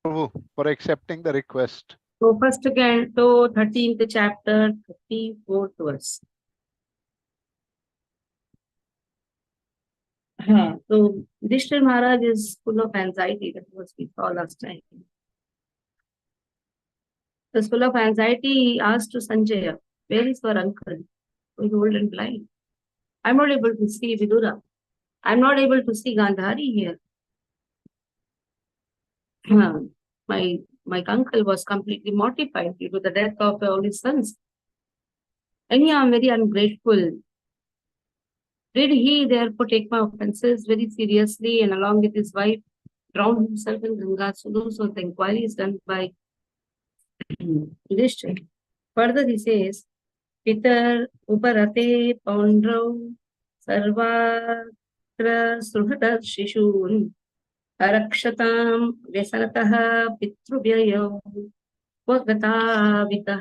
Prabhu, for accepting the request. So first Canto, 13th chapter, 34th verse. So Yudhishthira Maharaj is full of anxiety. That was we saw last time. He was full of anxiety. He asked to Sanjaya, "Where is your uncle? Who is old and blind? I'm not able to see Vidura. I'm not able to see Gandhari here. my my uncle was completely mortified due to the death of all his sons. And yeah, I'm very ungrateful. Did he therefore take my offenses very seriously and along with his wife drown himself in Ganga?" So those were the inquiries done by Yudhishthira. Further he says, Pitar uparate paundrau sarvatra suhata shishun arakshatam vyasanatah pitrubhyayau vagata.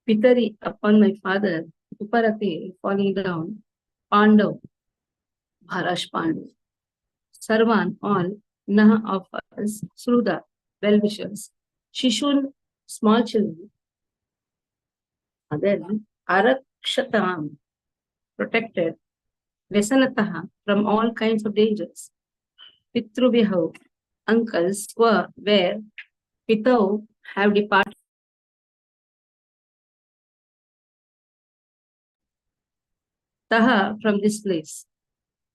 Pitari upon my father, uparate falling down, Pandav, Bharash Pandu, Sarvan, all, Nah of us, Sruda, well-wishers, Shishun, small children, then Arakshatam, protected, Vesanataha, from all kinds of dangers, Pitrubhyaho, uncles, were, where, Pitau, have departed, Taha, from this place.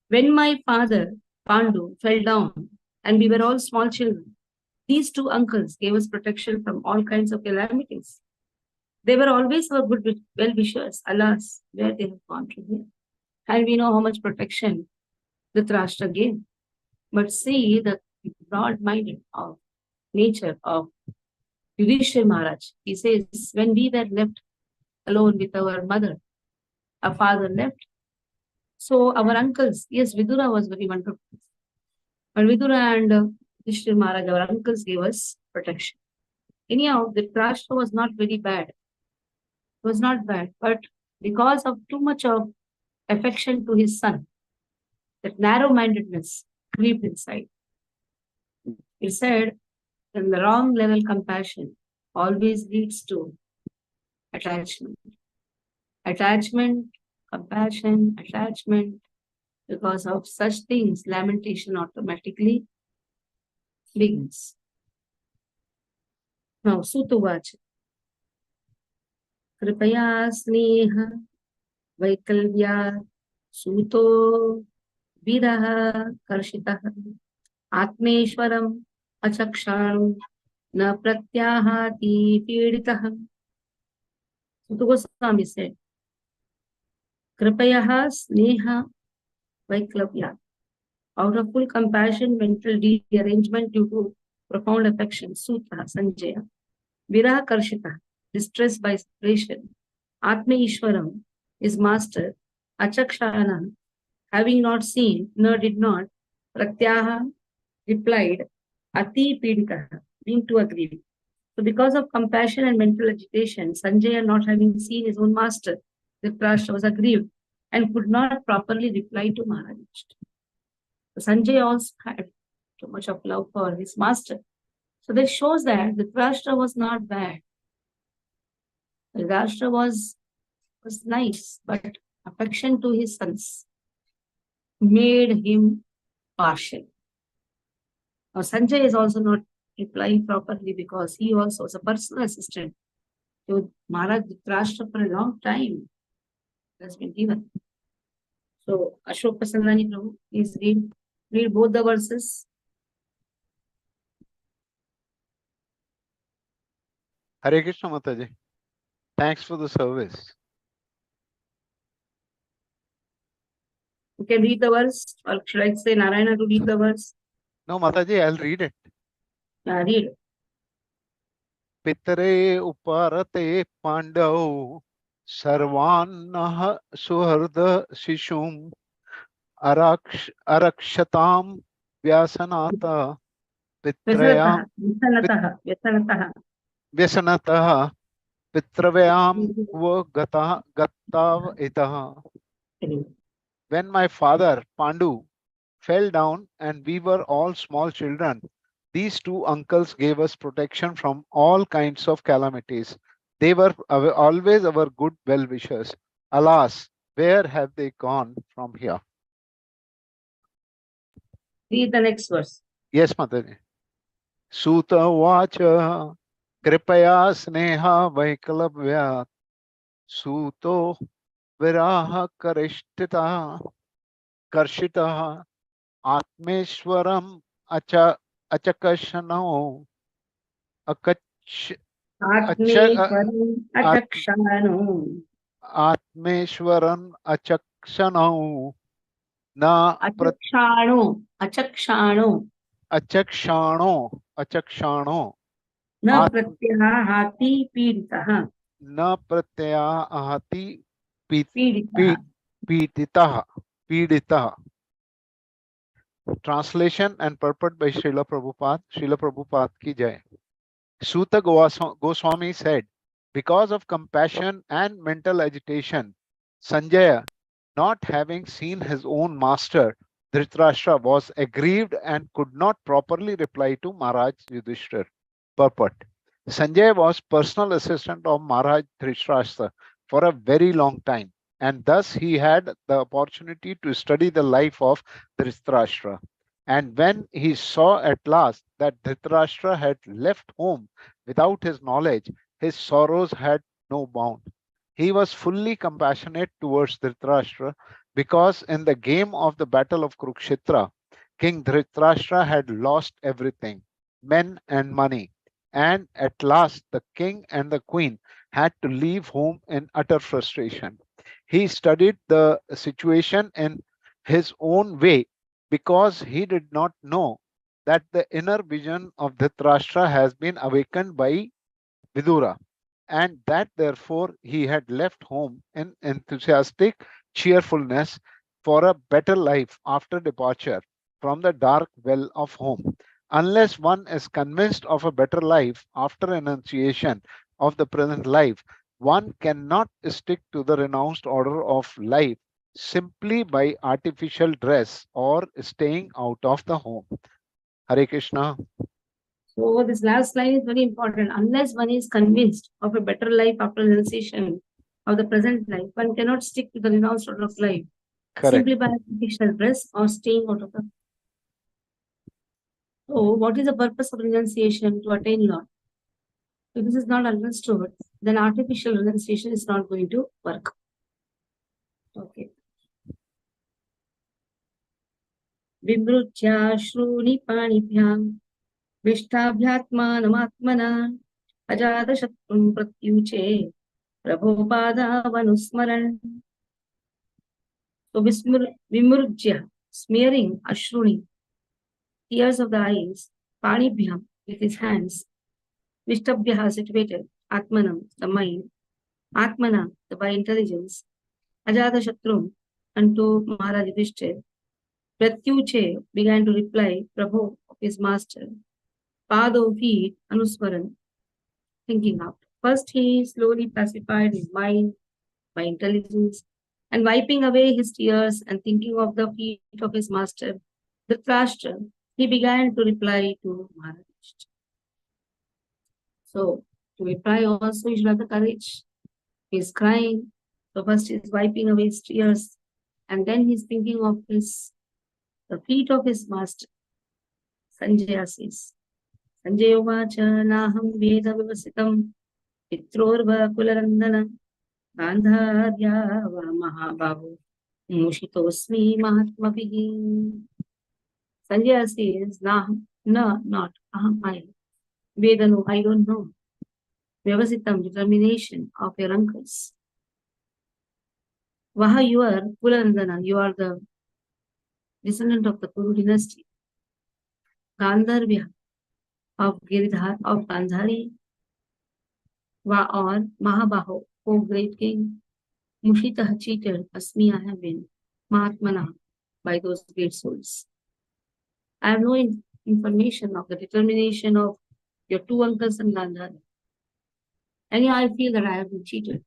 When my father, Pandu, fell down, and we were all small children, these two uncles gave us protection from all kinds of calamities. They were always our good well-wishers. Alas, where they have gone from here. And we know how much protection Dhritarashtra gave. But see the broad-minded of nature of Yudhishthira Maharaj. He says, when we were left alone with our mother, our father left. So our uncles, yes, Vidura was very wonderful. But Vidura and Yudhishthira Maharaj, our uncles, gave us protection. Anyhow, the Dhritarashtra was not very bad. It was not bad, but because of too much of affection to his son, that narrow-mindedness crept inside. He said, then the wrong level compassion always leads to attachment. Attachment, compassion, attachment. Because of such things, lamentation automatically begins. Now, Sutuvach. Kripaya sneha vaikalvya suto viraha karshitaha atmeshwaram achaksharam na pratyahati piditaha. Suta Goswami said, Kripayaha sneha vaiklavya. Out of full compassion, mental rearrangement due to profound affection, Suta, Sanjaya. Viraha karshita, distressed by separation. Atma Ishwaram, his master. Achakshana, having not seen, nor did not. Pratyaha replied, Ati piditaha, being too aggrieved. So because of compassion and mental agitation, Sanjaya, not having seen his own master, Dhritarashtra, was aggrieved and could not properly reply to Maharaj. So Sanjaya also had too much of love for his master. So that shows that Dhritarashtra was not bad. Dhritarashtra was nice, but affection to his sons made him partial. Now Sanjay is also not replying properly because he also was a personal assistant to Maharaj Dhritarashtra for a long time. Has been given. So Ashok Pasandani Prabhu, please read both the verses. Hare Krishna Mataji. Thanks for the service. You can read the verse, or should I say Narayana to read the verse? No, Mataji, I'll read it. Read. Pitare uparate pandau sarvanah suharda shishum arakshatam vyasanata pitrayam vyasanatah pitravyam gatav itaha. When my father Pandu fell down and we were all small children, these two uncles gave us protection from all kinds of calamities. They were always our good well-wishers. Alas, where have they gone from here? Read the next verse. Yes, Mataji. Suta vacha kripaya sneha vaikalabhya suto viraha karshita atmeshwaram achakashano akach acha Atmeshwaram achakshano. Atmeshwaran achakshano na Achakshano. Achakshano. achakshano Na pratyahati piditaha. na pratyahati Piditaha. piditah. Translation and purport by Srila Prabhupada. Srila Prabhupada ki jai. Suta Goswami said, because of compassion and mental agitation, Sanjaya, not having seen his own master, Dhritarashtra was aggrieved and could not properly reply to Maharaj Yudhishthir. Purport. Sanjaya was personal assistant of Maharaj Dhritarashtra for a very long time, and thus he had the opportunity to study the life of Dhritarashtra. And when he saw at last that Dhritarashtra had left home without his knowledge, his sorrows had no bound. He was fully compassionate towards Dhritarashtra because in the game of the battle of Kurukshetra, King Dhritarashtra had lost everything, men and money. And at last, the king and the queen had to leave home in utter frustration. He studied the situation in his own way because he did not know that the inner vision of Dhritarashtra has been awakened by Vidura, and that therefore he had left home in enthusiastic cheerfulness for a better life after departure from the dark well of home. Unless one is convinced of a better life after renunciation of the present life, one cannot stick to the renounced order of life simply by artificial dress or staying out of the home. Hare Krishna. So this last line is very important. Unless one is convinced of a better life after renunciation of the present life, one cannot stick to the renounced order of life simply by artificial dress or staying out of the. So what is the purpose of renunciation? To attain Lord. If this is not understood, then artificial renunciation is not going to work. Okay. Vibhrutya shruni panibhyam Vishtabhyatmanamaatmana Ajadashatrum pratyuche Prabhupada-vanusmaran. So Vimurjya, smearing ashruni, tears of the eyes, Panibhyam, with his hands, Vishtabhya, situated, Atmanam, the mind, Atmana, the by intelligence, Ajadashatrum, unto Maharaj Yudhishthir, Pratyuche began to reply, Prabhu of his master, Pado feet, Anuswaran, thinking out. First, he slowly pacified his mind by intelligence and wiping away his tears and thinking of the feet of his master, Dhritarashtra, he began to reply to Maharaj. So, to reply also, you should have the courage. He is crying. So, first, he is wiping away his tears and then he is thinking of the feet of his master. Sanjaya says, Sanjaya vacha naham veda vivasitam pitrorva kularandana Gandharya va mahabhavu mushitosmi mahatmavihi. Sanjaya says, not aham, I. Vedanu, I don't know. Vyavasitam, determination of your uncles. Vaha, you are Kulandana, you are the descendant of the Kuru dynasty. Gandharvya, of Giridhar, of Gandhari. Va, or Mahabaho, O great king. Mushitah, cheated, Asmi, I have been. Mahatmana, by those great souls. I have no information of the determination of your two uncles and Gandhari. And I feel that I have been cheated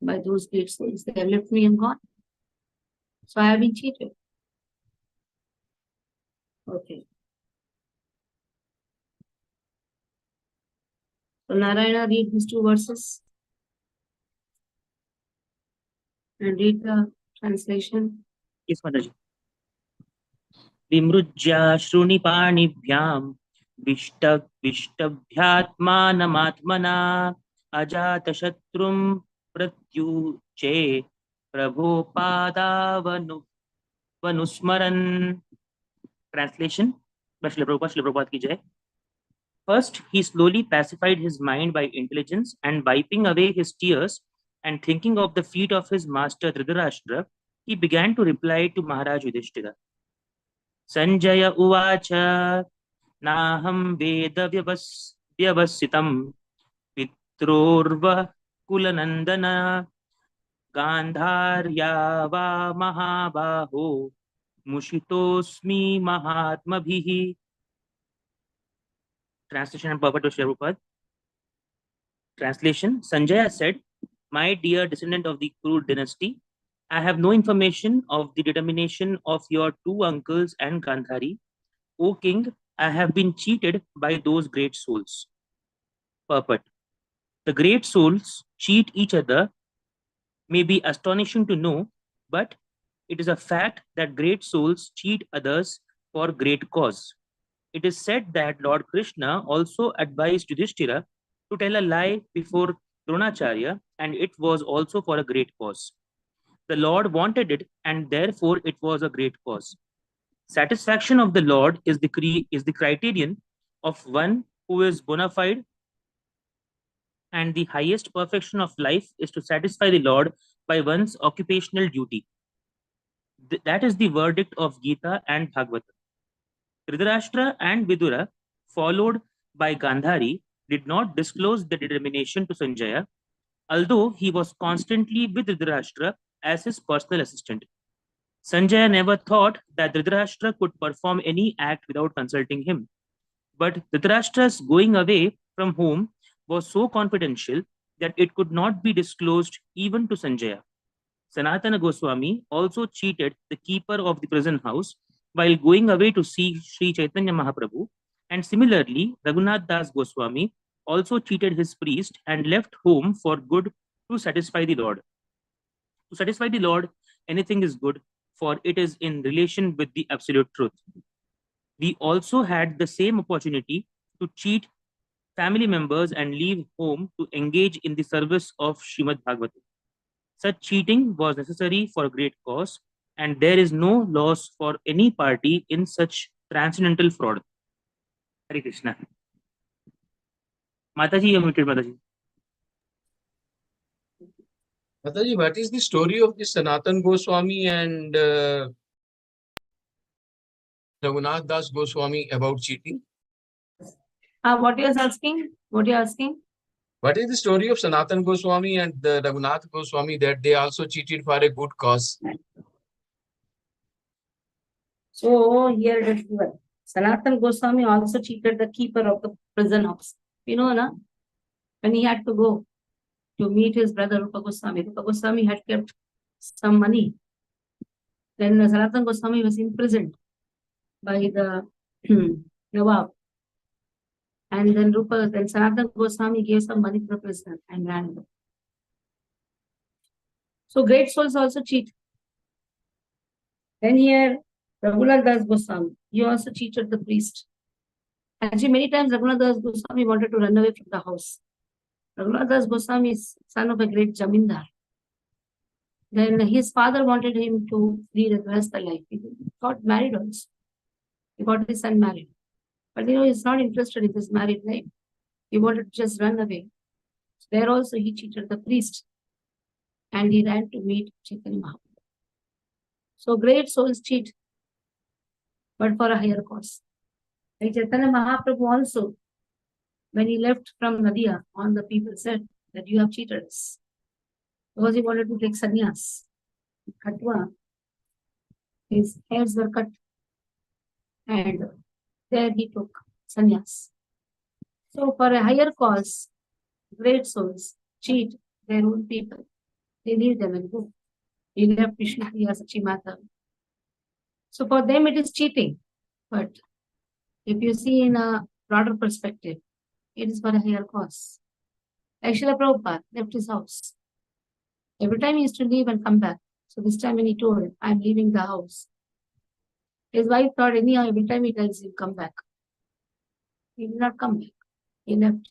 by those great souls. They have left me and gone. So I have been cheated. Okay. So Narayana, read these two verses and read the translation. Yes, Mataji. विमृज्याश्रुनिपाणिभ्यां विष्टभ्यात्मानमात्मना अजातशत्रुं प्रत्युचे प्रभोपादावनुस्मरन्. Translation by Srila Prabhupada ki jai. First, he slowly pacified his mind by intelligence, and wiping away his tears and thinking of the feet of his master Dhritarashtra, he began to reply to Maharaj Yudhishthira. Sanjaya uvacha नाहं वेद व्यवसितं पित्रोर्व कुलनन्दन गान्धार्या वा महाबाहो मुषितोऽस्मि महात्मभिः. Translation and purport to Srila Prabhupada. Translation: Sanjaya said, "My dear descendant of the Kuru dynasty, I have no information of the determination of your two uncles and Gandhari. O king, I have been cheated by those great souls." Purport: the great souls cheat each other may be astonishing to know, but it is a fact that great souls cheat others for great cause. It is said that Lord Krishna also advised Yudhishthira to tell a lie before Dronacharya, and it was also for a great cause. The Lord wanted it, and therefore it was a great cause. Satisfaction of the Lord is the criterion of one who is bona fide, and the highest perfection of life is to satisfy the Lord by one's occupational duty. That is the verdict of Gita and Bhagavata. Dhritarashtra and Vidura, followed by Gandhari, did not disclose the determination to Sanjaya, although he was constantly with Dhritarashtra as his personal assistant. Sanjaya never thought that Dhritarashtra could perform any act without consulting him. But Dhritarashtra's going away from home was so confidential that it could not be disclosed even to Sanjaya. Sanatana Goswami also cheated the keeper of the prison house while going away to see Sri Chaitanya Mahaprabhu, and similarly, Raghunath Das Goswami also cheated his priest and left home for good to satisfy the Lord. To satisfy the Lord, anything is good, for it is in relation with the absolute truth. We also had the same opportunity to cheat family members and leave home to engage in the service of Srimad Bhagavatam. Such cheating was necessary for a great cause, and there is no loss for any party in such transcendental fraud. Hare Krishna. Mataji, you are muted, Mataji. Mataji, what is the story of the Sanatan Goswami and Raghunath Das Goswami about cheating? What you are asking? What you are asking? What is the story of Sanatan Goswami and Raghunath Goswami that they also cheated for a good cause? So here it is given. Sanatan Goswami also cheated the keeper of the prison house. You know, na? When he had to go to meet his brother Rupa Goswami had kept some money. Then Sanatan Goswami was imprisoned by the Nawab. And then Sanatan Goswami gave some money to the prisoner and ran away. So great souls also cheat. Then here, Raghunath Das Goswami, he also cheated the priest. Actually, many times Raghunath Das Goswami wanted to run away from the house. Raghunath Das Goswami is son of a great Jamindar. Then his father wanted him to lead a Grahastha life. He got married also. He got his son married. But he's not interested in this married life. He wanted to just run away. So there also he cheated the priest. And he ran to meet Chaitanya Mahaprabhu. So great souls cheat, but for a higher cause. Like Chaitanya Mahaprabhu also, when he left from Nadia, all the people said that you have cheated us. Because he wanted to take sannyas. Katwa, his hairs were cut. And there he took sannyas. So for a higher cause, great souls cheat their own people. They leave them and go. He left Vishnu Priya Sachimata. So for them it is cheating. But if you see in a broader perspective, it is for a higher cause. Like Srila Prabhupada left his house. Every time he used to leave and come back. So this time when he told, I'm leaving the house, his wife thought anyhow, every time he tells him, come back. He did not come back. He left.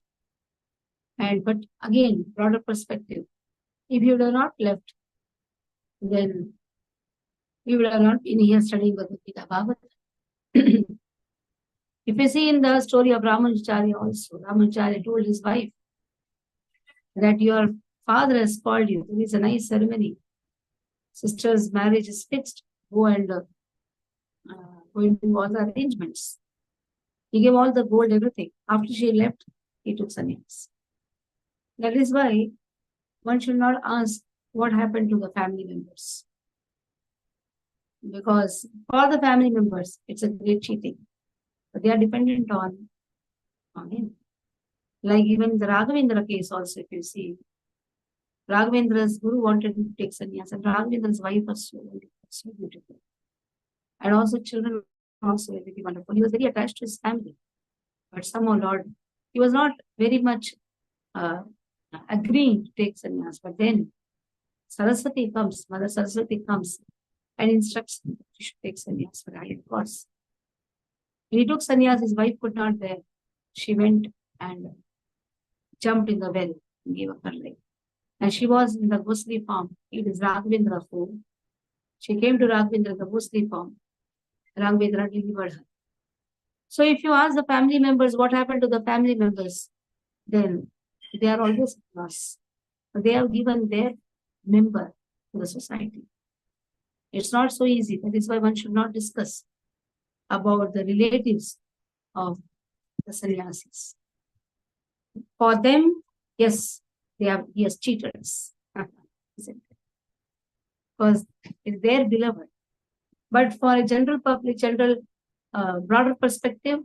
But again, broader perspective, if you would have not left, then we would have not been here studying Bhagavad Gita Bhagavatam. If you see in the story of Ramanujacharya also, Ramanujacharya told his wife that your father has called you. There is a nice ceremony. Sister's marriage is fixed. Go and go and do all the arrangements. He gave all the gold, everything. After she left, he took sannyas. That is why one should not ask what happened to the family members. Because for the family members, it's a great cheating. But they are dependent on him. Like even the Raghavendra case also, if you see, Raghavendra's guru wanted him to take sannyas, and Raghavendra's wife was so beautiful. And also children also very wonderful. He was very attached to his family. But somehow, Lord, he was not very much agreeing to take sannyas. But then Saraswati comes, Mother Saraswati comes and instructs him that he should take sannyas for higher cause. When he took sannyas, his wife could not bear. She went and jumped in the well and gave up her life. And she was in the ghostly form. It is Raghavendra form. She came to Raghavendra in the ghostly form. Raghavendra delivered her. So if you ask the family members what happened to the family members, then they are always lost. They have given their member to the society. It's not so easy. That is why one should not discuss about the relatives of the sannyasis. For them, yes, he has cheated us. Because it's their beloved. But for a general public, broader perspective,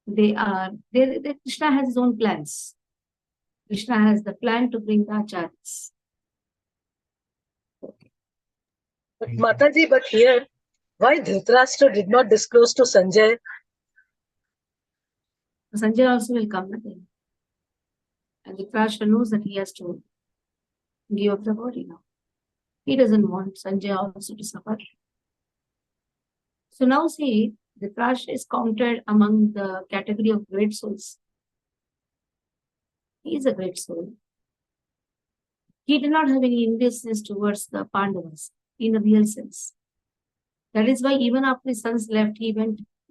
Krishna has his own plans. Krishna has the plan to bring the acharyas. Okay. But Mataji, but here, why Dhritarashtra did not disclose to Sanjay? Sanjay also will come again. And Dhritarashtra knows that he has to give up the body now. He doesn't want Sanjay also to suffer. So now see, Dhritarashtra is counted among the category of great souls. He is a great soul. He did not have any investments towards the Pandavas in a real sense. That is why even after his sons left, he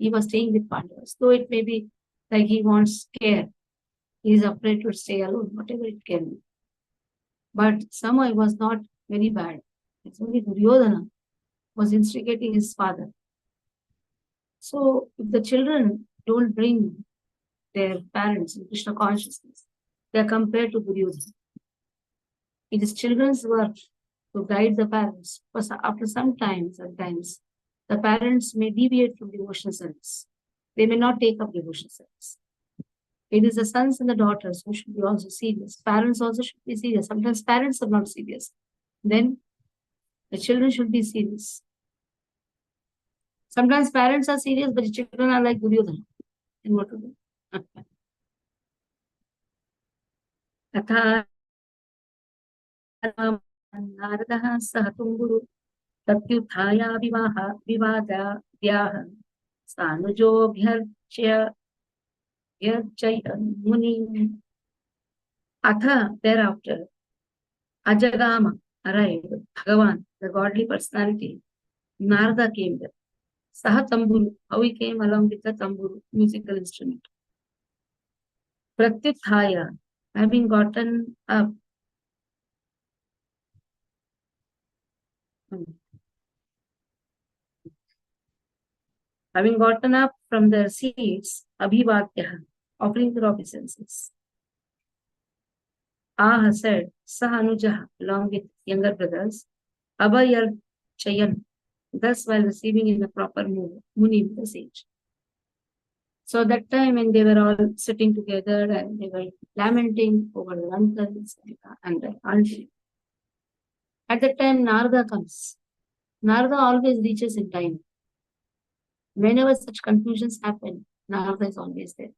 was staying with Pandavas. Though it may be like he wants care. He is afraid to stay alone, whatever it can be. But somehow it was not very bad. It's only Duryodhana was instigating his father. So if the children don't bring their parents in Krishna consciousness, they are compared to Duryodhana. It is children's work to guide the parents. Because after sometimes, the parents may deviate from devotional service. They may not take up devotional service. It is the sons and the daughters who should be also serious. Parents also should be serious. Sometimes parents are not serious. Then the children should be serious. Sometimes parents are serious, but the children are like Duryodhana. And what to do? Atha Naradaha Sahatunguru Tatyuthaya Vivadyaha Sanujo Bhyarchya Muni. Atha, thereafter, Ajagama arrived. Bhagavan, the godly personality. Narada came there. Sahatamburu, how he came along with the tamburu, musical instrument. Pratyuthaya, having gotten up. Having gotten up from their seats, Abhivadyaha, offering their obeisances. Aha said, Sahanujaha, along with younger brothers, Abhayar Chayan, thus while receiving in the proper mood, Muni, the sage. So that time when they were all sitting together and they were lamenting over their uncles and their auntie, at that time Narada comes. Narada always reaches in time. Whenever such confusions happen, Narada is always there.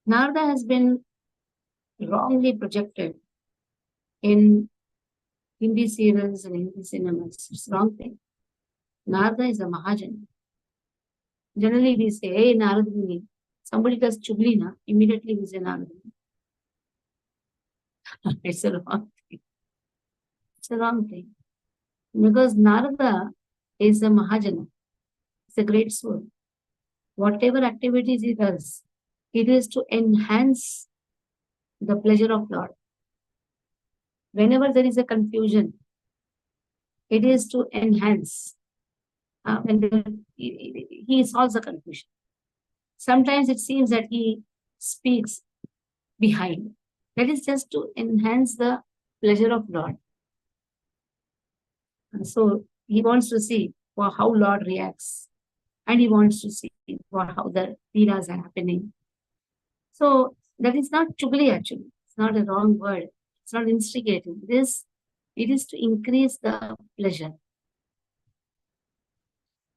Narada has been wrongly projected in Hindi serials and Hindi cinemas. It's the wrong thing. Narada is a Mahajan. Generally, we say, hey, Narada Muni. Somebody does chugli, na, immediately we say Narada Muni. It's a wrong thing. It's a wrong thing. Because Narada is a Mahajana. It's a great soul. Whatever activities he does, it is to enhance the pleasure of Lord. Whenever there is a confusion, it is to enhance. He solves the confusion. Sometimes it seems that he speaks behind. That is just to enhance the pleasure of Lord. And so he wants to see how Lord reacts. And he wants to see how the leelas are happening. So that is not chugli actually. It's not a wrong word. It's not instigating. It is to increase the pleasure.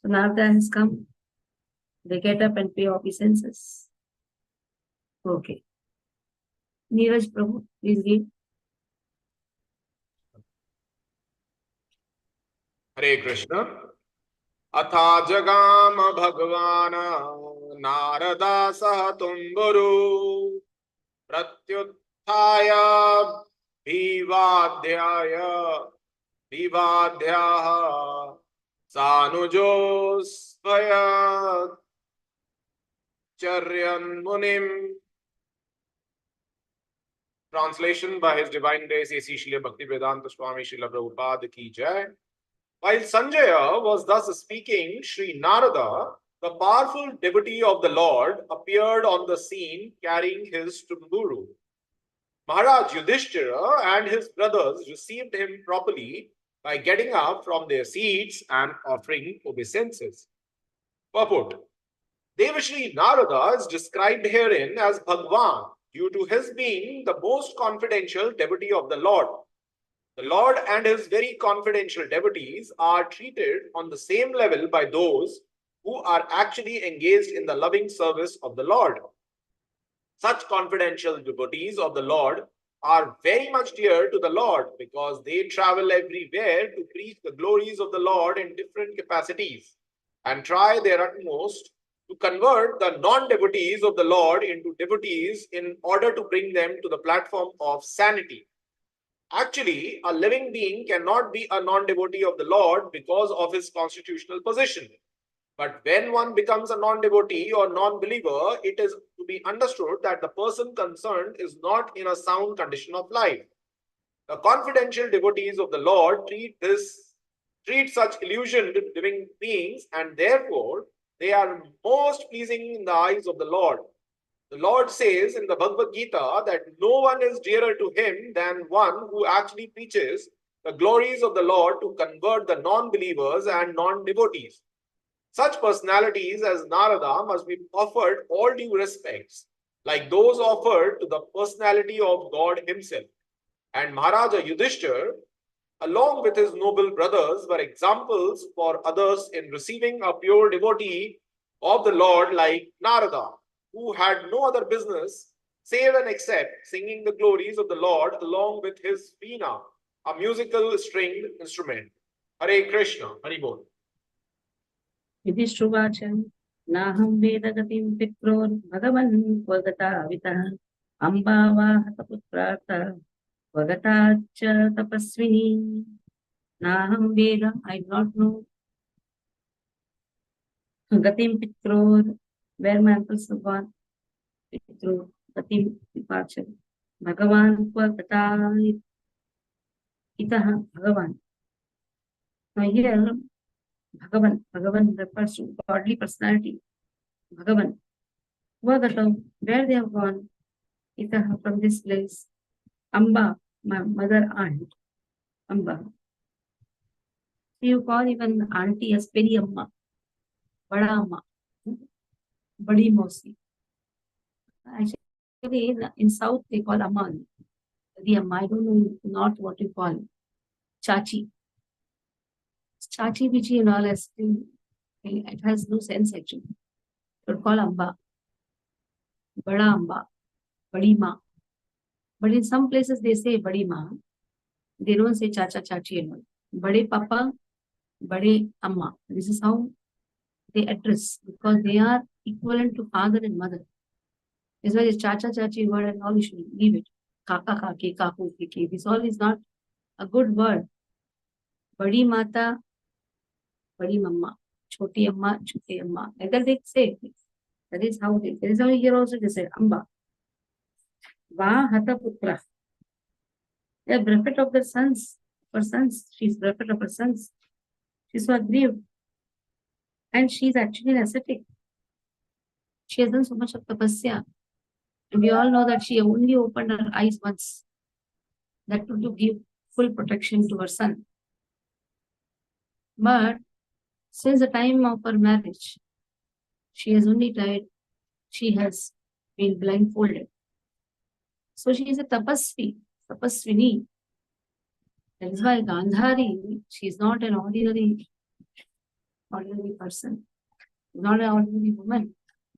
So Narada has come. They get up and pay obeisances. Okay. Neeraj Prabhu, please read. Hare Krishna. Atha jagama bhagavana narada sah tumburu pratyuthaya vivadhyaha sanujosvaya charyan munim. Translation by His Divine Grace A.C. Srila Bhakti Vedanta Swami Srila Prabhupada Ki Jai. While Sanjaya was thus speaking, Sri Narada, the powerful devotee of the Lord, appeared on the scene carrying his tumburu. Maharaj Yudhishthira and his brothers received him properly by getting up from their seats and offering obeisances. Purport. Devashri Narada is described herein as Bhagwan due to his being the most confidential devotee of the Lord. The Lord and his very confidential devotees are treated on the same level by those who are actually engaged in the loving service of the Lord. Such confidential devotees of the Lord are very much dear to the Lord because they travel everywhere to preach the glories of the Lord in different capacities and try their utmost to convert the non-devotees of the Lord into devotees in order to bring them to the platform of sanity. Actually, a living being cannot be a non-devotee of the Lord because of his constitutional position. But when one becomes a non-devotee or non-believer, it is to be understood that the person concerned is not in a sound condition of life. The confidential devotees of the Lord treat such illusioned living beings, and therefore they are most pleasing in the eyes of the Lord. The Lord says in the Bhagavad Gita that no one is dearer to him than one who actually preaches the glories of the Lord to convert the non-believers and non-devotees. Such personalities as Narada must be offered all due respects, like those offered to the personality of God himself. And Maharaja Yudhishthira, along with his noble brothers, were examples for others in receiving a pure devotee of the Lord like Narada, who had no other business save and except singing the glories of the Lord along with his veena, a musical stringed instrument. Hare Krishna, Hari Bol. Yudhishthira Naham Vedagatim Pitror Bhagavan Vagata Ambava Hataputrata Vagatacha Tapasvini. Naham Veda, I do not know. Gatim Pitror, where my uncles have gone. Pitror, Gatim departure. Bhagavan Vagata Itaha Bhagavan. Now here, Bhagavan refers to godly personality. Bhagavan. Vagatam, where they have gone. Itaha, from this place. Amba, my mother aunt. Amba. So you call even auntie as Peri Amma. Bada Amma. Badi Mosi. Actually, in South they call Amma. The Amma, I don't know not what you call. Chachi. Chachi Bichi and all as It has no sense actually. It would call Amba, Bada Amba, Badi Ma. But in some places they say Badi Ma. They don't say Chacha Chachi and all. Bade Papa, Bade Amma. This is how they address, because they are equivalent to father and mother. That's why this Chacha Chachi word and all, you should leave it. Kaka Kaki, Kaku Kiki. This all is not a good word. Badi Mata, Badi Mamma. Choti Amma, Choti Amma. Like that they say. That is how here also they say Amba. Va Hata Putra. They are bereft of their sons. Her sons. She is bereft of her sons. She is so aggrieved. And she is actually an ascetic. She has done so much of tapasya. And we all know that she only opened her eyes once. That to give full protection to her son. But since the time of her marriage, she has only tried, she has been blindfolded. So she is a tapaswini. That is why Gandhari, she is not an ordinary person, not an ordinary woman.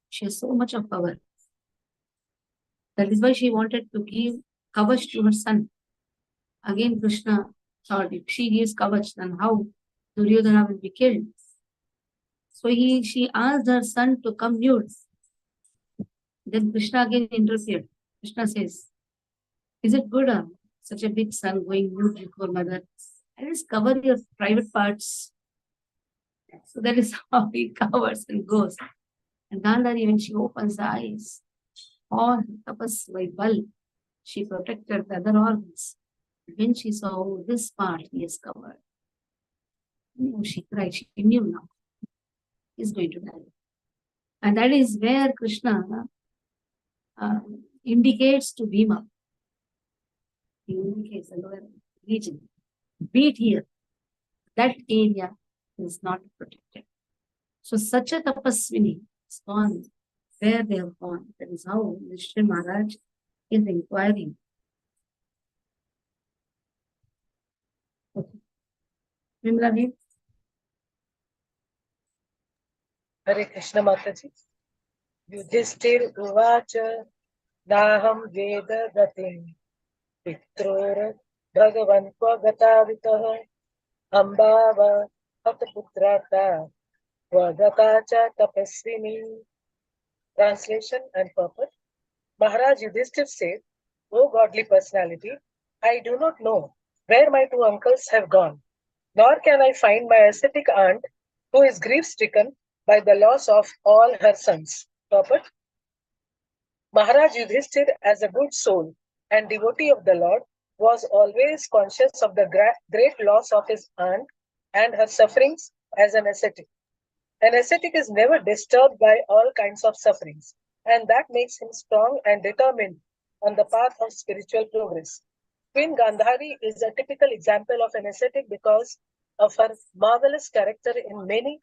She has so much of power. That is why she wanted to give kavach to her son. Again, Krishna thought, if she gives kavach, then how Duryodhana will be killed. So she asked her son to come nude. Then Krishna again interfered. Krishna says, is it good, such a big son going nude before mother? At least cover your private parts. So that is how he covers and goes. And Gandhari, when she opens the eyes, all tapas Vaibhav, she protected the other organs. When she saw this part he is covered, she cried. She knew now he's going to die. And that is where Krishna indicates to Bhima. He indicates the lower region. Be it here. That area is not protected. So such a tapaswini is gone where they have gone. That is how Vishnu Maharaj is inquiring. Okay. Vimla, Hare Krishna Mataji. Yudhishthir Uvacha Naham Veda Gatim Pitror Bhagavan Gatavitah Ambava Hataputrata Vagatacha Tapasvini. Translation and purpose. Maharaj Yudhishthir said, O godly personality, I do not know where my two uncles have gone, nor can I find my ascetic aunt who is grief-stricken by the loss of all her sons. Purport. Maharaj Yudhishthir, as a good soul and devotee of the Lord, was always conscious of the great loss of his aunt and her sufferings as an ascetic. An ascetic is never disturbed by all kinds of sufferings, and that makes him strong and determined on the path of spiritual progress. Queen Gandhari is a typical example of an ascetic because of her marvelous character in many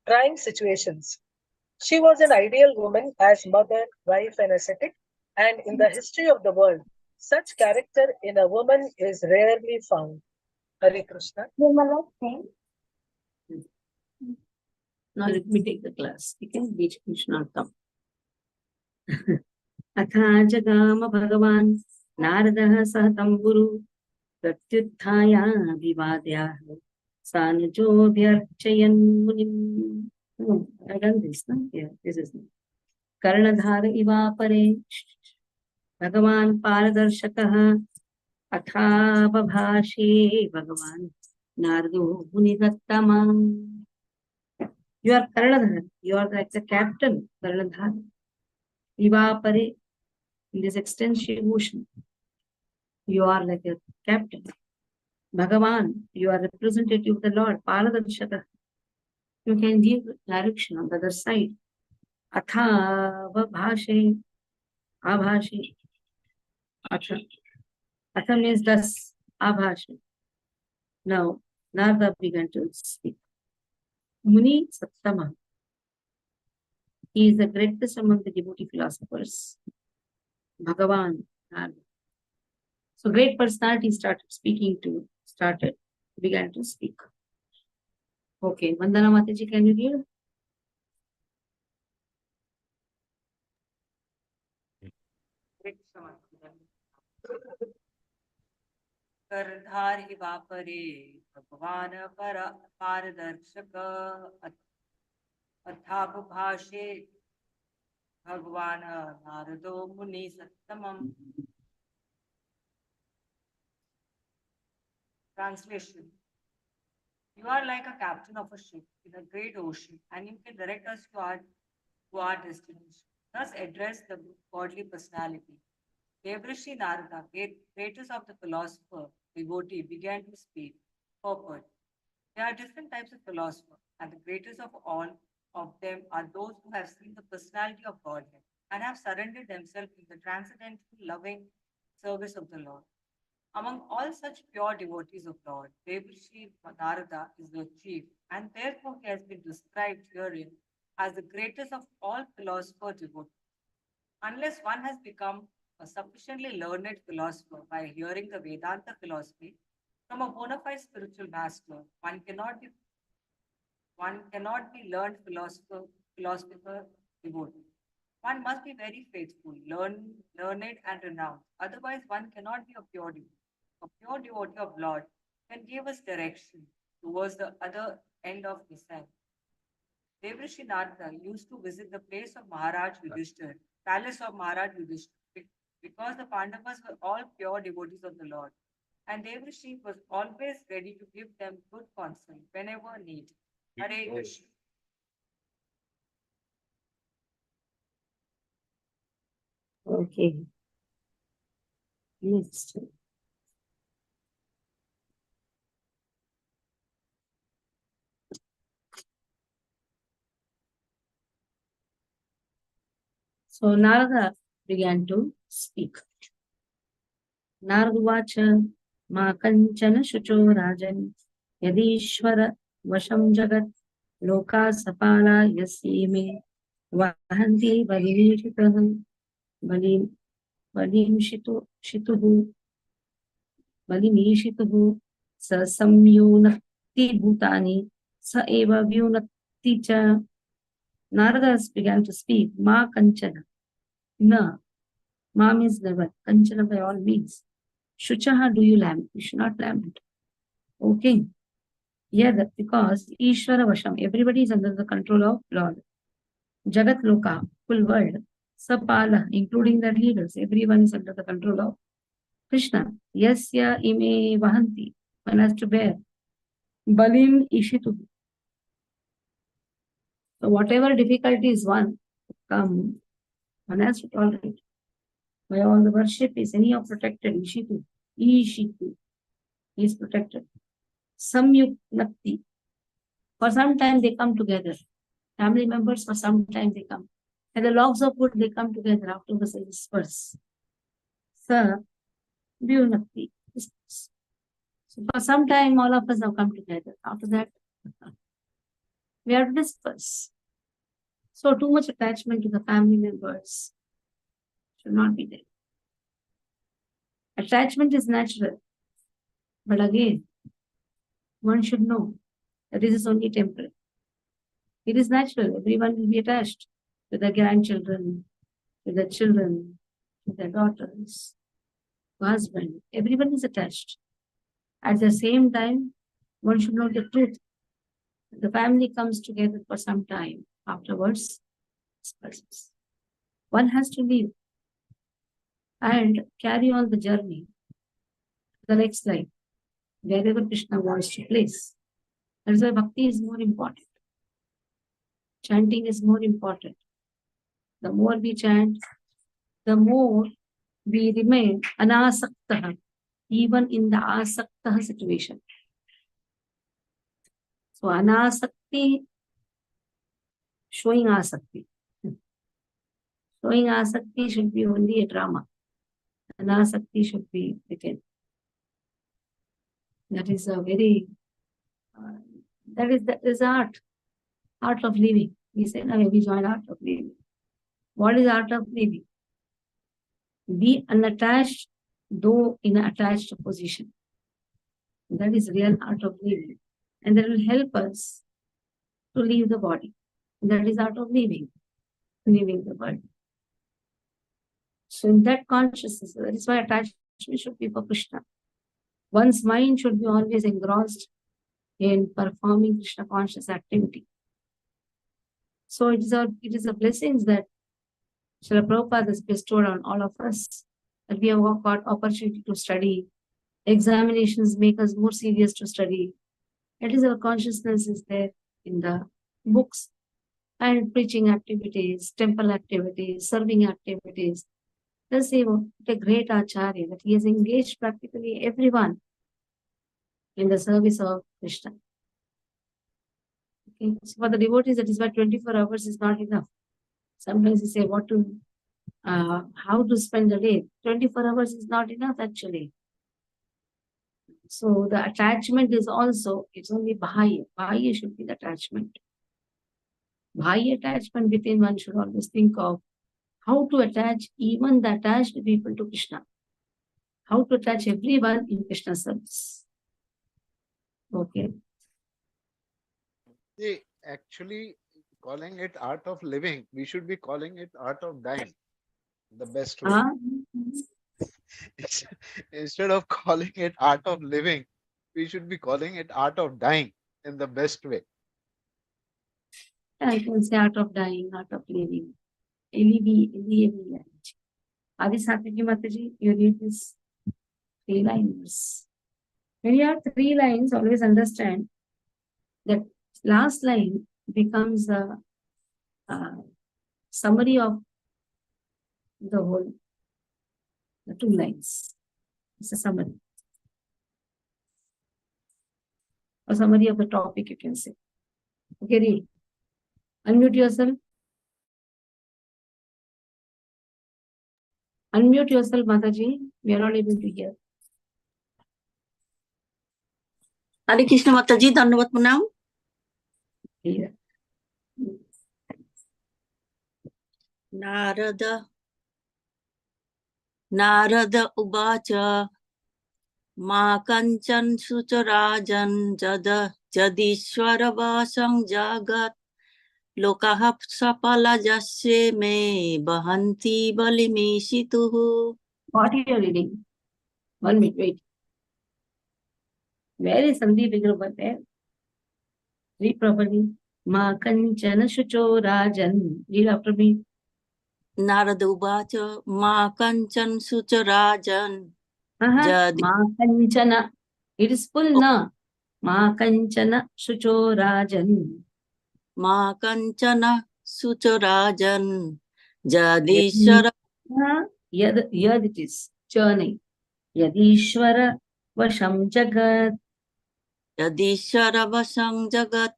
trying situations. She was an ideal woman as mother, wife, and ascetic, and in the history of the world, such character in a woman is rarely found. Hare Krishna. Now let me take the class. Okay, Beach Krishnartham. Atha Jagama Bhagavan Naradaha Sahatam Guru Pratyuthaya Vivadya Sanujo Vyarchayan Munim. No, I done this, no? Yeah, this is Karnadhara Iva Pare Bhagavan Paradarshakaha Atha Babhashi Bhagavan Nardo Munidattama. You are Karnadhara. You are like the captain, Karnadhara. Iva Pare, in this extensive ocean. You are like a captain. Bhagavan, you are representative of the Lord. Paradarshaka. You can give direction on the other side. Atha Babhashi. Abhashi. Atha. Atha means thus. Abhashi. Now, Narada began to speak. Muni Sattama. He is the greatest among the devotee philosophers. Bhagavan. So great personality began to speak. Okay, Vandana Mataji, can you hear? करधार ही वापरे भगवान पर पारदर्शक अथाप भाषे भगवान नारदो मुनि सत्तमम. Translation. You are like a captain of a ship in a great ocean, and you can direct us to our destination. Thus address the godly personality. Devrishi Narada, greatest of the philosopher, devotee, began to speak. Purport. There are different types of philosophers, and the greatest of all of them are those who have seen the personality of Godhead and have surrendered themselves in the transcendental, loving service of the Lord. Among all such pure devotees of Lord, Devrishi Narada is the chief, and therefore he has been described herein as the greatest of all philosopher devotees. Unless one has become a sufficiently learned philosopher by hearing the Vedanta philosophy from a bona fide spiritual master, one cannot be learned philosopher devotee. One must be very faithful, learned and renowned. Otherwise, one cannot be a pure devotee. A pure devotee of Lord can give us direction towards the other end of descent. Devrishi Narada used to visit the place of Maharaj Yudhishthir, palace of Maharaj Yudhishthir, because the Pandavas were all pure devotees of the Lord, and Devrishi was always ready to give them good counsel whenever needed. Hare Krishna. Okay. Next. So Narada began to speak. Narduvacha ma kanchana shucho rajan yadishvara vasham jagat loka sapala yasime vahanti balimishitahu balimishituhu balimishituhu sa samyunakti bhutani sa eva vyunakti cha. Narada began to speak. Ma kanchana. Na. Ma means never. Kanchana by all means. Shuchaha, do you lament? You should not lament. Okay. Yeah, because Ishvara Vasham, everybody is under the control of Lord. Jagat Loka, full world. Sapala, including the leaders, everyone is under the control of Krishna. Yasya ime vahanti, one has to bear. Balim ishitu. So whatever difficulties one come, one has to tolerate. By all the worship is anyhow protected. Ishitu. Ishitu. He is protected. Samyuk Nakti. For some time they come together. Family members, for some time they come. And the logs of wood, they come together after the disperse. Sa Vyunakti. So for some time, all of us have come together. After that, we have to disperse. So too much attachment to the family members should not be there. Attachment is natural. But again, one should know that this is only temporary. It is natural. Everyone will be attached to their grandchildren, to their children, to their daughters, to husband. Everyone is attached. At the same time, one should know the truth. The family comes together for some time. Afterwards, disperses. One has to leave and carry on the journey to the next life, wherever Krishna wants to place. That's why Bhakti is more important. Chanting is more important. The more we chant, the more we remain anasaktaha, even in the asaktaha situation. So anasakti, showing asakti. Showing asakti should be only a drama. Anasakti should be written. That is a very, that is art of living. We say, now we join art of living. What is art of living? Be unattached, though in an attached position. That is real art of living. And that will help us to leave the body. That is art of living, leaving the body. So in that consciousness, that is why attachment should be for Krishna. One's mind should be always engrossed in performing Krishna conscious activity. So it is a blessings that Srila Prabhupada has bestowed on all of us, that we have got opportunity to study. Examinations make us more serious to study. At least our consciousness is there in the books and preaching activities, temple activities, serving activities. Let's say what a great Acharya that he has engaged practically everyone in the service of Krishna. Okay. So for the devotees, that is why 24 hours is not enough. Sometimes you say how to spend the day. 24 hours is not enough actually. So the attachment is also, it's only Bahaya. Bahaya should be the attachment. Bahaya attachment within one should always think of how to attach even the attached people to Krishna. How to attach everyone in Krishna service. Okay. See, actually, calling it art of living, we should be calling it art of dying. The best way. Instead of calling it art of living, we should be calling it art of dying in the best way. I can say art of dying, art of living. Adi Satviki Mataji, you read this 3 lines. When you have 3 lines, always understand that last line becomes a summary of the whole, the 2 lines. It's a summary. A summary of the topic, you can say. Okay, read. Unmute yourself. Unmute yourself, Mataji. We are not able to hear. Hare Krishna Mataji, Dhanavad Pranam. Here. Narada Ubacha Ma Kanchan Sucharajan Jadishwara Vasang Jagat Lokahap Sapala Jasye Me Bahanti Balimishituhu. What are you reading? 1 minute, wait. Where is Sandeep Vigru over there? Read properly. Ma Kanchana Shucho Rajan. Read after me. Narada Ubacha Ma Kanchan Sucharajan Ma Kanchana. It is full na. Ma Kanchana Shucho Rajan. Ma Kanchana Sucharajan Jadishwara. Yad it is. Journey. Yadishwara Vasham Jagat. Yadishwara Vasang Jagat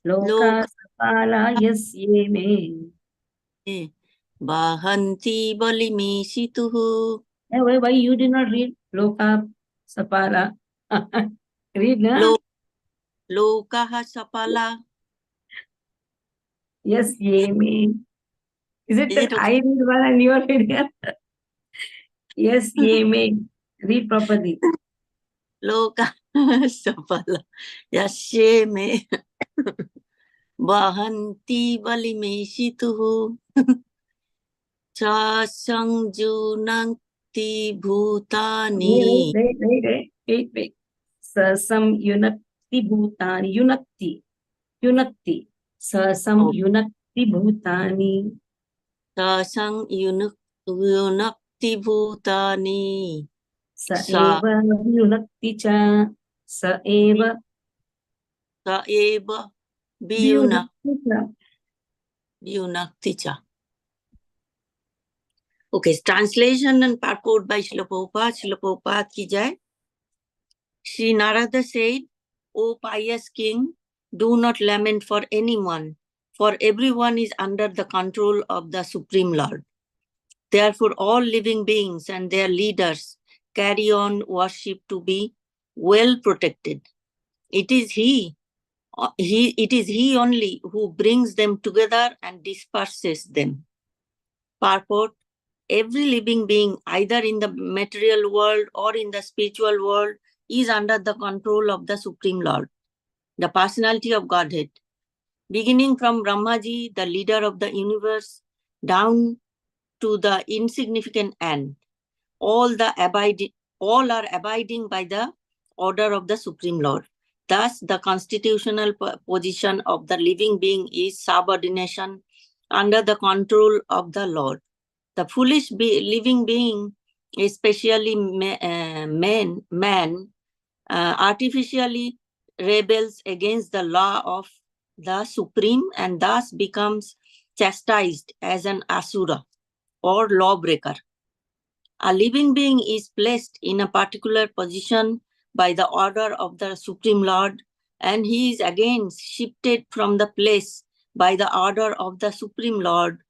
Loka Sapala Yasye Me. Bahanti Balimishituhu. Why you did not read Loka Sapala? Read na? Lokaha Sapala. Yes, ye me. Is it that I read one and you are reading? Yes, ye me. Read properly. Lokaha Sapala. Yasye me. Bahanti Balimishituhu. Chasang Junanti Bhutani. Wait. Sasam Yunakti Bhutani. Yunakti. Sasam Yunakti Bhutani. Sasang Yunakti Bhutani. Saeva Yunakti Cha. Saeva Biyunakti Cha. Okay, translation and purport by Srila Prabhupada. Srila Prabhupada ki jai. Sri Narada said, O pious king, do not lament for anyone, for everyone is under the control of the Supreme Lord. Therefore, all living beings and their leaders carry on worship to be well protected. It is he only who brings them together and disperses them. Purport: every living being, either in the material world or in the spiritual world, is under the control of the Supreme Lord, the personality of Godhead. Beginning from Brahmaji, the leader of the universe, down to the insignificant ant. All are abiding by the order of the Supreme Lord. Thus, the constitutional position of the living being is subordination under the control of the Lord. The foolish living being, especially man, artificially rebels against the law of the Supreme and thus becomes chastised as an asura or lawbreaker. A living being is placed in a particular position by the order of the Supreme Lord, and he is again shifted from the place by the order of the Supreme Lord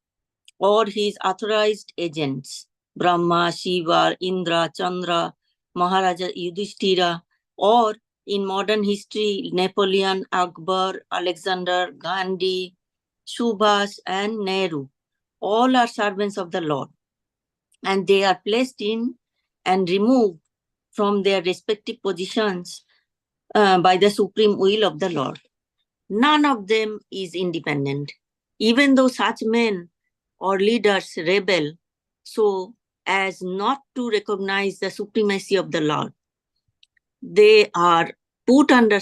or his authorized agents, Brahma, Shiva, Indra, Chandra, Maharaja Yudhishthira, or in modern history, Napoleon, Akbar, Alexander, Gandhi, Subhas, and Nehru. All are servants of the Lord, and they are placed in and removed from their respective positions by the supreme will of the Lord. None of them is independent. Even though such men or leaders rebel so as not to recognize the supremacy of the Lord, they are put under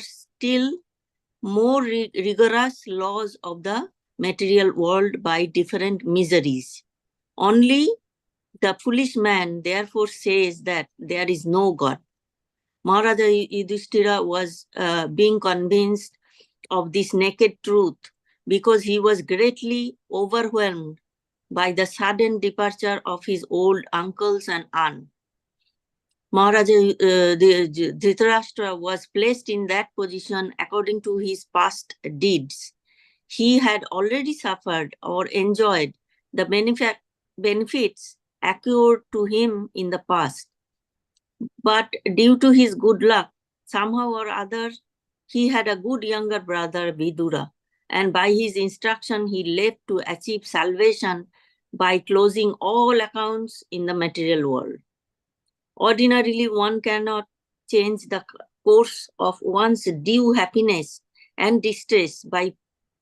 still more rigorous laws of the material world by different miseries. Only the foolish man therefore says that there is no God. Maharaja Yudhishthira was being convinced of this naked truth because he was greatly overwhelmed by the sudden departure of his old uncles and aunt. Maharaja Dhritarashtra was placed in that position according to his past deeds. He had already suffered or enjoyed the benefits accrued to him in the past. But due to his good luck, somehow or other, he had a good younger brother, Vidura, and by his instruction, he left to achieve salvation by closing all accounts in the material world. Ordinarily, one cannot change the course of one's due happiness and distress by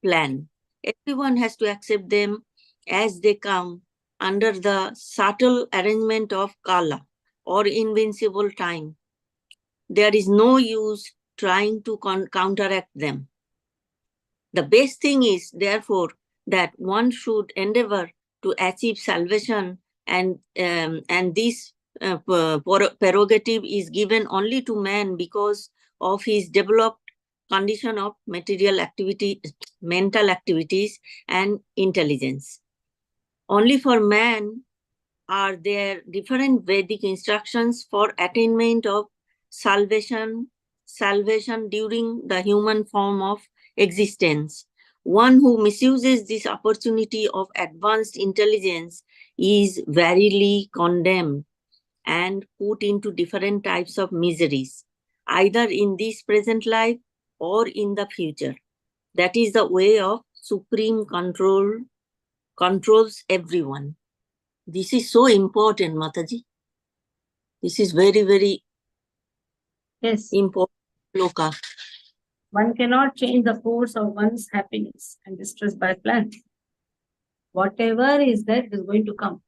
plan. Everyone has to accept them as they come under the subtle arrangement of Kala or invincible time. There is no use trying to counteract them. The best thing is, therefore, that one should endeavor to achieve salvation, and this prerogative is given only to man because of his developed condition of material activity, mental activities, and intelligence. Only for man are there different Vedic instructions for attainment of salvation during the human form of existence. One who misuses this opportunity of advanced intelligence is verily condemned and put into different types of miseries, either in this present life or in the future. That is the way of supreme control, controls everyone. This is so important, Mataji. This is very, very important shloka. One cannot change the course of one's happiness and distress by plan. Whatever is there is going to come.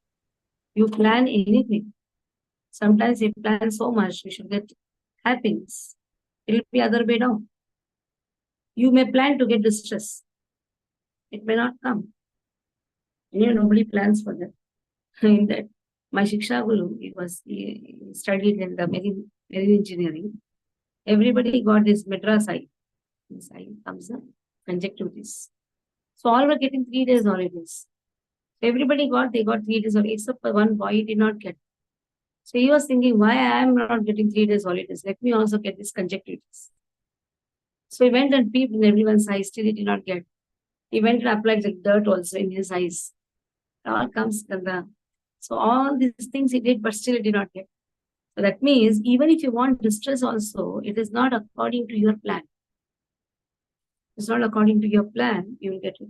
You plan anything. Sometimes you plan so much, you should get happiness. It will be other way down. You may plan to get distress. It may not come. Nobody plans for that. In that, my Shiksha Guru, he studied in the marine engineering. Everybody got this Madras eye. This eye comes up, conjunctivitis. So all were getting 3 days holidays. Everybody they got 3 days holidays, except for one boy, he did not get. So he was thinking, why I am not getting 3 days holidays? Let me also get this conjunctivitis. So he went and peeped in everyone's eyes, still he did not get. He went and applied the dirt also in his eyes. It all comes Ganga. So all these things he did, but still he did not get. So that means even if you want distress also, it is not according to your plan. It's not according to your plan, you will get it.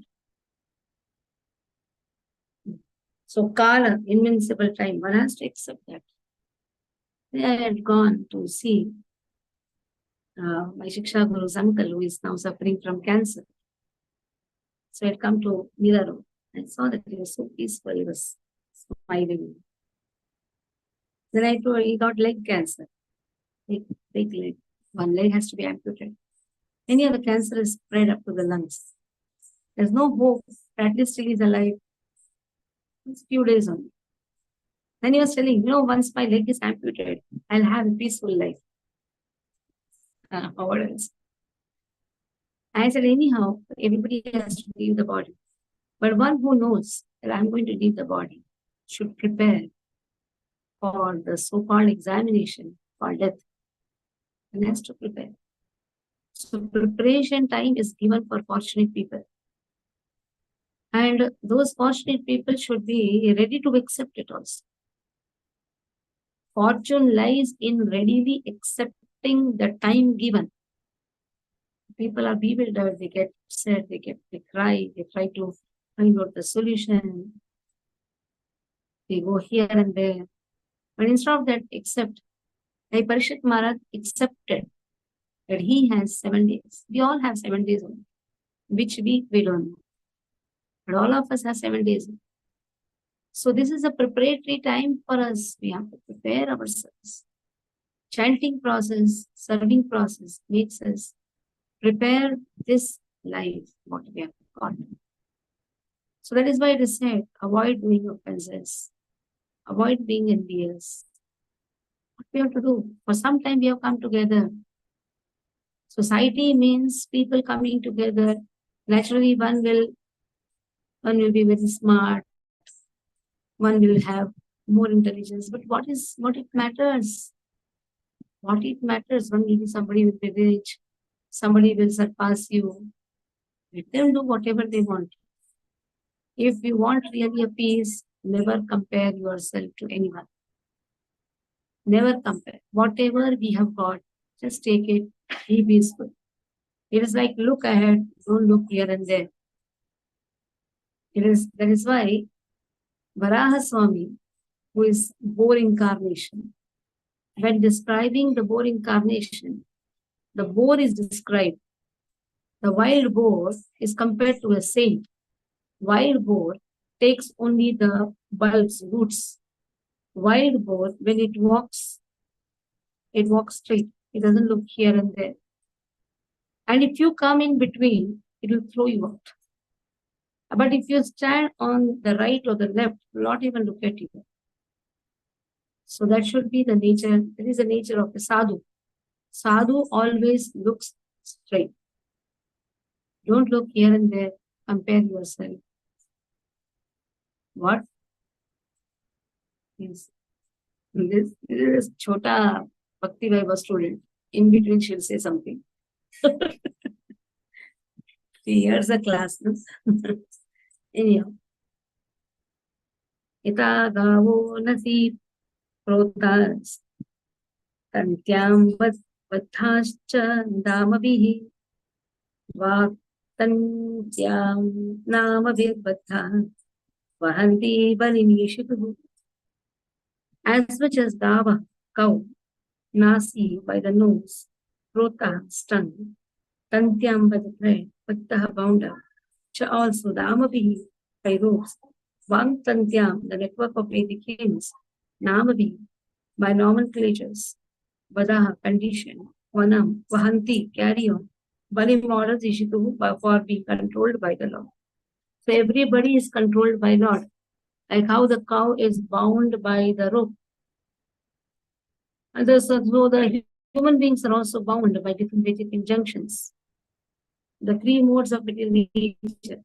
So Kala, invincible time, one has to accept that. They had gone to see my Shiksha Guru's uncle, who is now suffering from cancer. So he had come to Mira Road. I saw that he was so peaceful, he was smiling. Then I told he got leg cancer. Big leg. One leg has to be amputated. Any other cancer is spread up to the lungs. There's no hope. At least till he's alive. It's few days only. Then he was telling, once my leg is amputated, I'll have a peaceful life. What else? I said, anyhow, everybody has to leave the body. But one who knows that I'm going to leave the body should prepare for the so-called examination for death. And has to prepare. So preparation time is given for fortunate people. And those fortunate people should be ready to accept it also. Fortune lies in readily accepting the time given. People are bewildered, they get upset, they cry, they try to find out the solution. They go here and there. But instead of that, accept. Like Parishit Maharaj accepted that he has 7 days. We all have 7 days only. Which week we don't know. But all of us have 7 days. So this is a preparatory time for us. We have to prepare ourselves. Chanting process, serving process makes us prepare this life, what we have got. So that is why it is said, avoid doing offenses, avoid being envious. What we have to do? For some time we have come together. Society means people coming together. Naturally, one will be very smart. One will have more intelligence. But what it matters? What it matters? One will be somebody will be rich. Somebody will surpass you. Let them do whatever they want. If you want really a peace, never compare yourself to anyone. Never compare. Whatever we have got, just take it, be peaceful. It is like look ahead, don't look here and there. That is why Varaha Swami, who is boar incarnation, when describing the boar incarnation, the boar is described. The wild boar is compared to a saint. Wild boar takes only the bulbs, roots. Wild boar, when it walks straight. It doesn't look here and there. And if you come in between, it will throw you out. But if you stand on the right or the left, it will not even look at you. So that should be the nature. That is the nature of the sadhu. Sadhu always looks straight. Don't look here and there. Compare yourself. What? Yes. This is Chota Bhakti Vaibhav student. In between, she'll say something. She hears a class. No? Anyhow. Ita gavo nasi protas tantyam vadhascha damavihi vatantyam namavir vadha vahanti balimishituhu. As much as dava, cow, nasi by the nose, prota, stung, tantyam by the thread, vadha bound up, cha also damavihi by ropes, Vang Tantyam, the network of Vedic hymns, Namavi, by nomenclatures, Vadaha, condition, Vanam, Vahanti, carry on, Balim orders Ishituhu, for being controlled by the Lord. So everybody is controlled by Lord, like how the cow is bound by the rope. And so the human beings are also bound by different Vedic injunctions. The 3 modes of material nature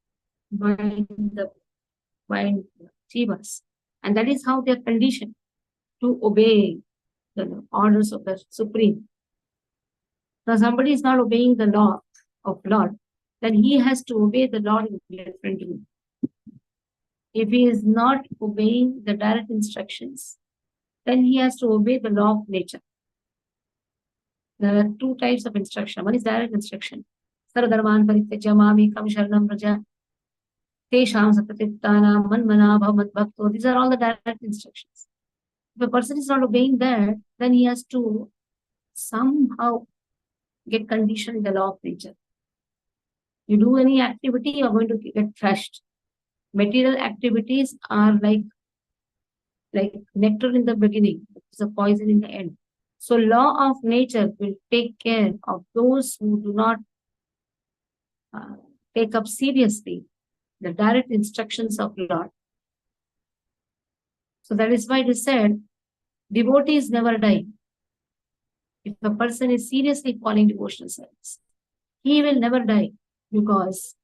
by jivas. And that is how they are conditioned to obey the orders of the Supreme. Now somebody is not obeying the law of Lord, then he has to obey the Lord in different way. If he is not obeying the direct instructions, then he has to obey the law of nature. There are 2 types of instruction. One is direct instruction. Sarvadharman parityaja mamekam sharanam vraja. Tesham satatittana manmana bhavat bhakto. These are all the direct instructions. If a person is not obeying that, then he has to somehow get conditioned in the law of nature. You do any activity, you are going to get thrashed. Material activities are like nectar in the beginning, it's a poison in the end. So law of nature will take care of those who do not take up seriously the direct instructions of Lord. So that is why it is said, devotees never die. If a person is seriously following devotional service, he will never die because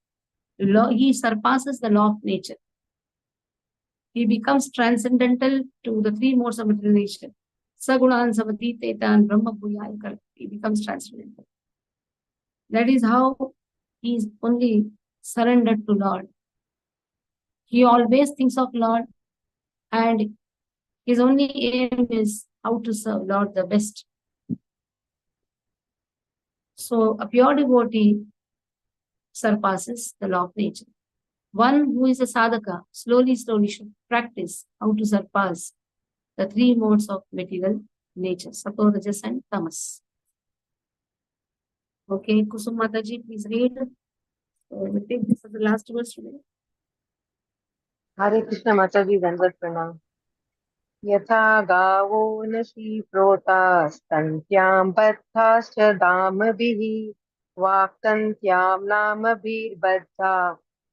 he surpasses the law of nature. He becomes transcendental to the three modes of material nature. Sagunan, Samati, Tetan, Brahma, Bhuya, he becomes transcendental. That is how he is only surrendered to Lord. He always thinks of Lord, and his only aim is how to serve Lord the best. So a pure devotee surpasses the law of nature. One who is a sadhaka slowly should practice how to surpass the three modes of material nature, Sato, Rajas, and Tamas. Okay, Kusum Mataji, please read. We take this as the last verse today. Hare Krishna Mataji, Dandavat Pranam. यथा गावो नशी प्रोतास्तन्त्यां बद्धाश्च दामभिः वाक्तन्त्यां नामभिर्बद्धा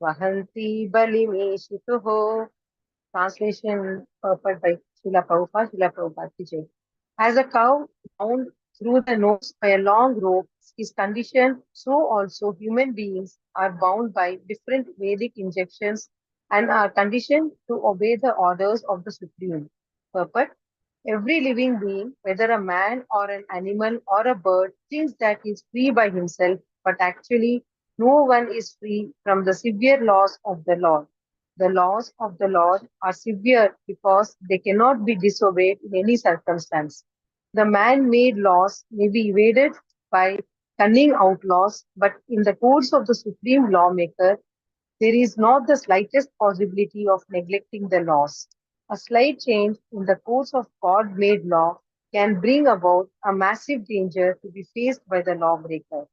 वहन्ति बलिमेषितुः. Translation purport by Srila Prabhupada teaching. As a cow bound through the nose by a long rope is conditioned, so also human beings are bound by different Vedic injunctions and are conditioned to obey the orders of the Supreme. Purport. Every living being, whether a man or an animal or a bird, thinks that he is free by himself, but actually no one is free from the severe laws of the Lord. The laws of the Lord are severe because they cannot be disobeyed in any circumstance. The man-made laws may be evaded by cunning outlaws, but in the codes of the supreme lawmaker, there is not the slightest possibility of neglecting the laws. A slight change in the course of God-made law can bring about a massive danger to be faced by the lawbreaker.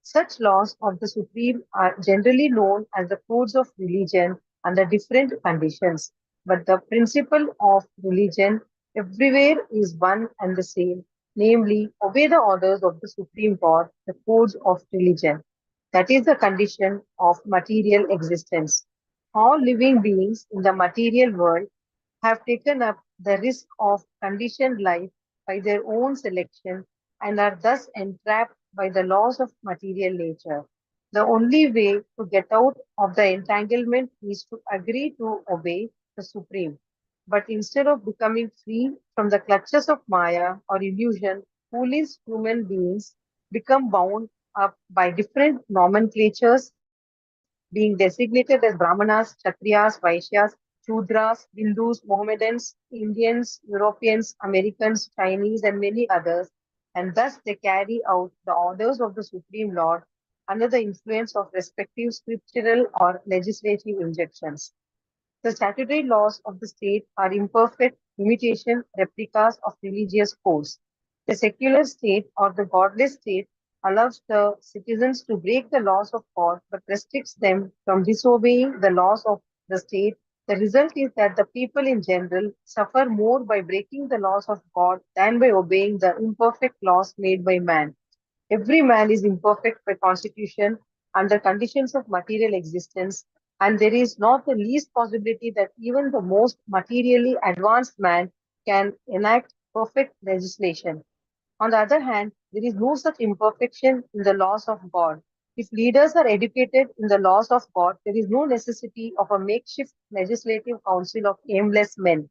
Such laws of the Supreme are generally known as the codes of religion under different conditions, but the principle of religion everywhere is one and the same, namely, obey the orders of the Supreme God, the codes of religion. That is the condition of material existence. All living beings in the material world have taken up the risk of conditioned life by their own selection and are thus entrapped by the laws of material nature. The only way to get out of the entanglement is to agree to obey the Supreme. But instead of becoming free from the clutches of Maya or illusion, foolish human beings become bound up by different nomenclatures being designated as Brahmanas, Kshatriyas, Vaishyas, Shudras, Hindus, Mohammedans, Indians, Europeans, Americans, Chinese, and many others, and thus they carry out the orders of the Supreme Lord under the influence of respective scriptural or legislative injunctions. The statutory laws of the state are imperfect imitation replicas of religious codes. The secular state or the godless state allows the citizens to break the laws of God but restricts them from disobeying the laws of the state. The result is that the people in general suffer more by breaking the laws of God than by obeying the imperfect laws made by man. Every man is imperfect by constitution under conditions of material existence, and there is not the least possibility that even the most materially advanced man can enact perfect legislation. On the other hand, there is no such imperfection in the laws of God. If leaders are educated in the laws of God, there is no necessity of a makeshift legislative council of aimless men.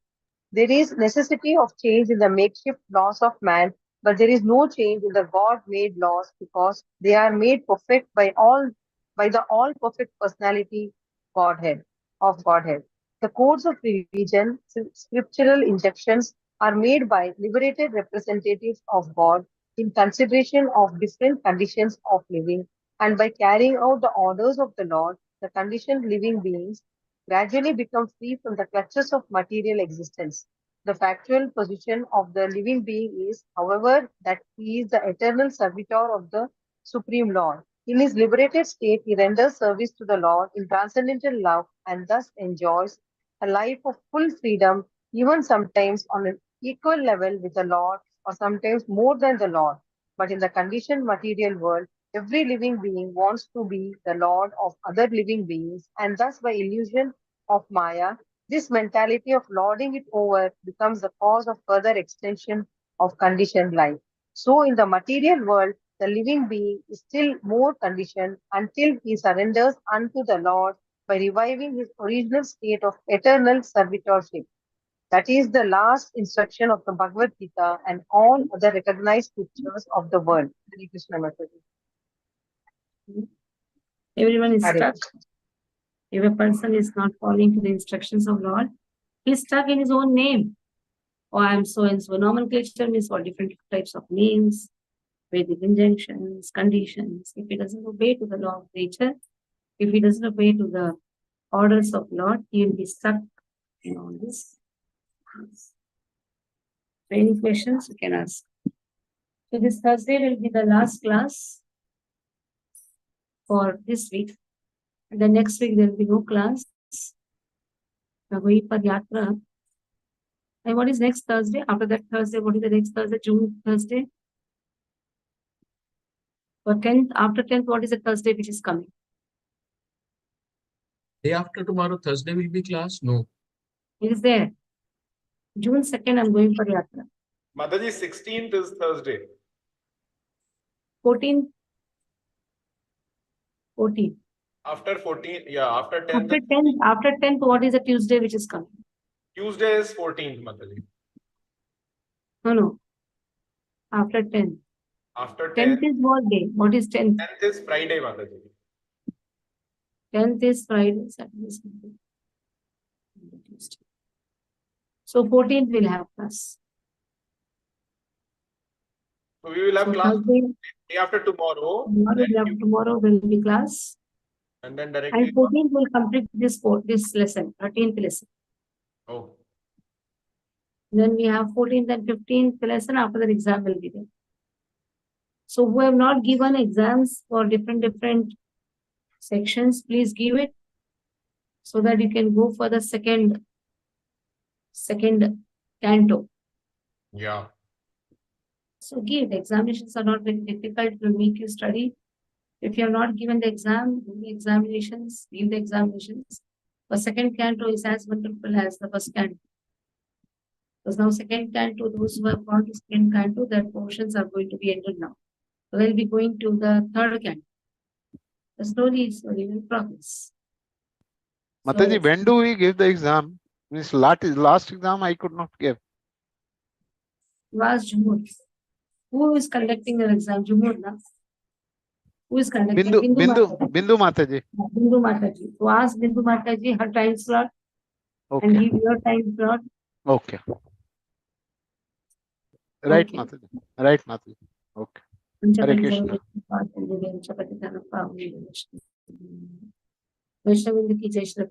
There is necessity of change in the makeshift laws of man, but there is no change in the God-made laws because they are made perfect by the all-perfect personality Godhead of Godhead. The codes of religion, scriptural injunctions are made by liberated representatives of God in consideration of different conditions of living, and by carrying out the orders of the Lord, the conditioned living beings gradually become free from the clutches of material existence. The factual position of the living being is, however, that he is the eternal servitor of the Supreme Lord. In his liberated state, he renders service to the Lord in transcendental love and thus enjoys a life of full freedom, even sometimes on an equal level with the Lord or sometimes more than the Lord. But in the conditioned material world, every living being wants to be the Lord of other living beings, and thus by illusion of Maya, this mentality of lording it over becomes the cause of further extension of conditioned life. So, in the material world, the living being is still more conditioned until he surrenders unto the Lord by reviving his original state of eternal servitorship. That is the last instruction of the Bhagavad Gita and all other recognized scriptures of the world. Hare Krishna Mataji. Everyone is Hare stuck. Krishna. If a person is not following to the instructions of Lord, he's stuck in his own name. Oh, I'm so and so. Nomenclature means what? Different types of names, Vedic injunctions, conditions. If he doesn't obey to the law of nature, if he doesn't obey to the orders of Lord, he will be stuck in all this. Any questions you can ask. So this Thursday will be the last class for this week. And the next week there will be no class. We're going for Yatra. And what is next Thursday? After that Thursday, what is the next Thursday? June Thursday? For 10th, after 10th, what is the Thursday which is coming? Day after tomorrow, Thursday will be class? No. It is there. June 2nd, I'm going for Yatra. Mataji, 16th is Thursday. 14th. 14th. After 14th, yeah, after 10th. After 10th, what is the Tuesday which is coming? Tuesday is 14th, Mataji. No. After 10th. After 10th 10th, is what day? What is 10th? 10th is Friday, Mataji. 10th is Friday, Saturday, Sunday. Tuesday. So 14th we'll have class. So we will have So class Thursday, day after tomorrow. tomorrow will be class. And then directly. And 14th will complete this lesson, 13th lesson. Oh. Then we have 14th and 15th lesson. After that, exam will be there. So who have not given exams for different sections, please give it so that you can go for the second canto. Yeah. So give. The examinations are not very difficult to make you study. If you have not given the exam, do the examinations, give the examinations. The second canto is as wonderful as the first canto. Because now second canto, those who have gone to second canto, their portions are going to be ended now. So they'll be going to the third canto. The slowly will progress. Mataji, So, when do we give the exam? This last exam I could not give. last Jumur. Who is conducting your exam? Jumur, na? Who is conducting? Bindu Mataji. Bindu Mataji. So ask Bindu Mataji her time slot. Okay. And give your time slot. Okay. Right, Okay. Mataji. Right, Mataji. Okay. Hare Krishna. Vaishnav ki Jai Shri